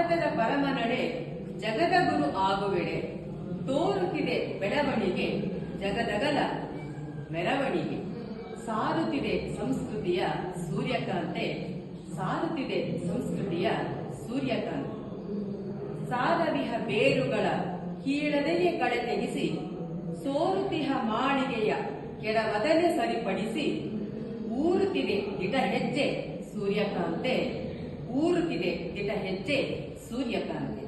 ಭಾರತದ ಪರಮ ನಡೆ ಜಗದ ಗುರು ಆಗುವೆಡೆ, ತೋರುತ್ತಿದೆ ಬೆಳವಣಿಗೆ ಜಗದಗಲ ಮೆರವಣಿಗೆ. ಸಾರುತ್ತಿದೆ ಸಂಸ್ಕೃತಿಯ ಸೂರ್ಯಕಾಂತೆ, ಸಾರುತ್ತಿದೆ ಸಂಸ್ಕೃತಿಯ ಸೂರ್ಯಕಾಂತೆ. ಸಾರವಿಹ ಬೇರುಗಳ ಕೀಳದೆಯೇ ಕಳೆ ತೆಗೆಸಿ, ಸೋರುತಿಹ ಮಾಳಿಗೆಯ ಕೆಡವದನೆ ಸರಿಪಡಿಸಿ, ಊರುತ್ತಿದೆ ದಿಟ ಹೆಜ್ಜೆ ಸೂರ್ಯಕಾಂತೆ, ಊರುತ್ತಿದೆ ದಿಟ ಹೆಜ್ಜೆ ಸೂರ್ಯಕಾಂತೆ.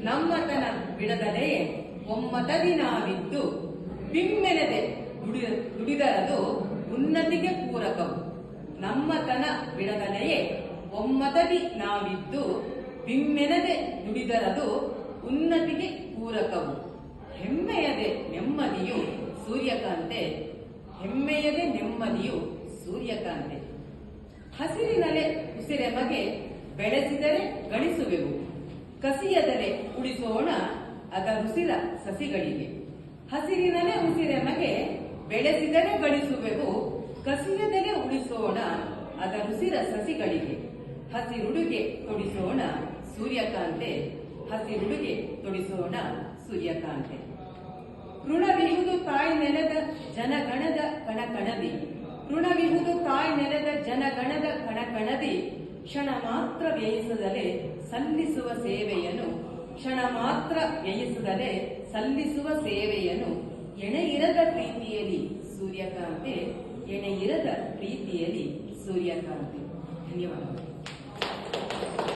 ನಮ್ಮತನ ಬಿಡದಲೆಯೇ ಒಮ್ಮತದಿ ನಾವಿದ್ದು, ಬಿಮ್ಮೆನೆದೆ ದುಡಿದರದು ಉನ್ನತಿಗೆ ಪೂರಕವು. ನಮ್ಮತನ ಬಿಡದಲೆಯೇ ಒಮ್ಮತದಿ ನಾವಿದ್ದು, ಬಿಮ್ಮೆನದೆ ದುಡಿದರದು ಉನ್ನತಿಗೆ ಪೂರಕವು. ಹೆಮ್ಮೆಯದೆ ನೆಮ್ಮದಿಯು ಸೂರ್ಯಕಾಂತೆ, ಹೆಮ್ಮೆಯದೆ ನೆಮ್ಮದಿಯು ಸೂರ್ಯಕಾಂತೆ. ಹಸಿರಿನಲೆ ಉಸಿರೆಮಗೆ ಬೆಳೆಸಿದರೆ ಗಳಿಸುವೆವು, ಕಸಿಯದರೆ ಉಳಿಸೋಣ ಅದರುಸಿರ ಸಸಿಗಳಿಗೆ. ಹಸಿರಿನಲೆ ಉಸಿರೆಮಗೆ ಬೆಳೆಸಿದರೆ ಗಳಿಸುವೆವು, ಕಸಿಯದರೆ ಉಳಿಸೋಣ ಅದರುಸಿರ ಸಸಿಗಳಿಗೆ. ಹಸಿರುಡುಗೆ ತೊಡಿಸೋಣ ಸೂರ್ಯಕಾಂತೆ, ಹಸಿರುಡುಗೆ ತೊಡಿಸೋಣ ಸೂರ್ಯಕಾಂತೆ. ಋಣವಿಹುದು ತಾಯಿ ನೆಲದ ಜನಗಣದ ಕಣಕಣದಿ, ಋಣವಿಹುದು ತಾಯಿ ನೆಲದ ಜನಗಣದ ಕಣಕಣದಿ. ಕ್ಷಣ ಮಾತ್ರ ವ್ಯಯಿಸದಲೆ ಸಲ್ಲಿಸುವ ಸೇವೆಯನ್ನು, ಕ್ಷಣ ಮಾತ್ರ ವ್ಯಯಿಸದಲೆ ಸಲ್ಲಿಸುವ ಸೇವೆಯನ್ನು. ಎಣೆಯಿರದ ಪ್ರೀತಿಯಲ್ಲಿ ಸೂರ್ಯಕಾಂತೆ, ಎಣೆಯಿರದ ಪ್ರೀತಿಯಲ್ಲಿ ಸೂರ್ಯಕಾಂತೆ. ಧನ್ಯವಾದಗಳು.